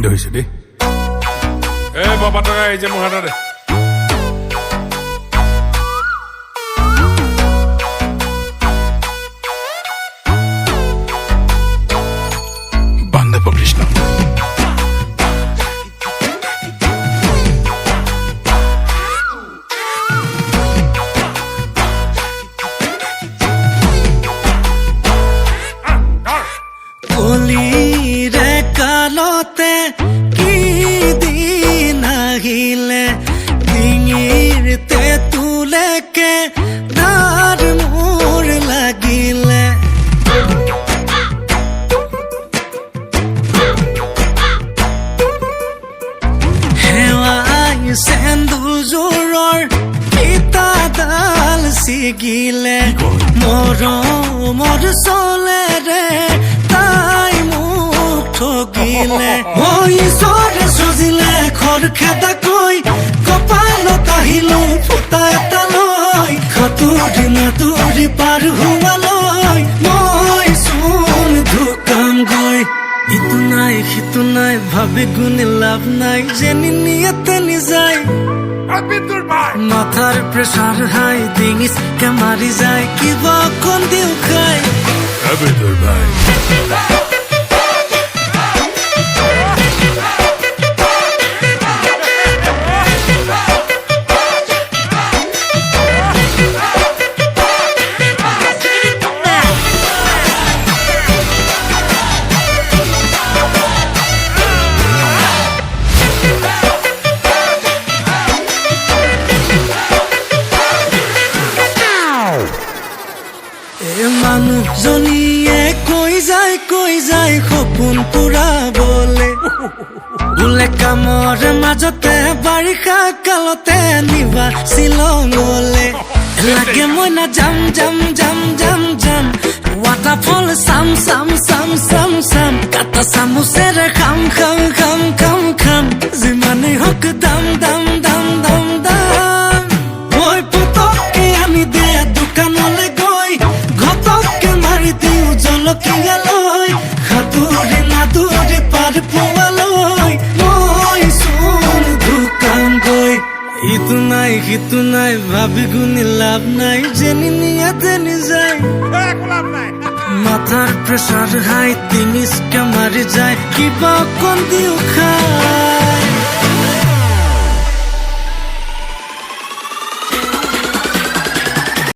হৈছে দেই বাবা টকা এই যে মোৰ হাততে বান্ধৱ কৃষ্ণ কলিৰে কালতে কি দিন আহিলে ডিঙিৰ তেঁতুলেকে তাৰ মোৰ লাগিলে হেৱাই সেন্দুৰযোৰৰ ফিতাডাল ছিগিলে মৰমৰ চলেৰে তাই মোক ঠগিলে ঈশ্বৰে সজিলে খৰখেদাকৈ কপালত আহিলো ফুটা এটা লৈ সাঁতুৰি নাতুৰি পাৰ হোৱালৈ মই চোন ঢুকামগৈ ইটো নাই সিটো নাই ভাবি গুণে লাভ নাই যেনি নিয়াতে নিযায় মাথাৰ প্ৰেছাৰ হাই ডিঙিচকে মাৰি যায় কিবা অকণ দিও খাই তোৰ ভাই মানুহজনীয়ে কৈ যায় সপোন পুৰাবলে বোলে কামৰ মাজতে বাৰিষা কালতে নিবা শ্বিলঙলে লাগে মই না যাম ৱাটাৰফল চাম কাটা চামুচেৰে খাম যিমানেই হওক দাম মই পতককে আনি দে দোকানলে গৈ ঘটককে মাৰি দিওঁ জলকীয়া লৈ সাঁতুৰি নাতুৰি পাৰ পোৱালৈ মই চোন ঢুকামগৈ ইটো নাই সিটো নাই ভাবি গুণি লাভ নাই যেনি নিয়াতে নিযায় মাথাৰ প্ৰেছাৰ হাই ডিঙিচকে মাৰি যায় কিবা অকণ দিও খাই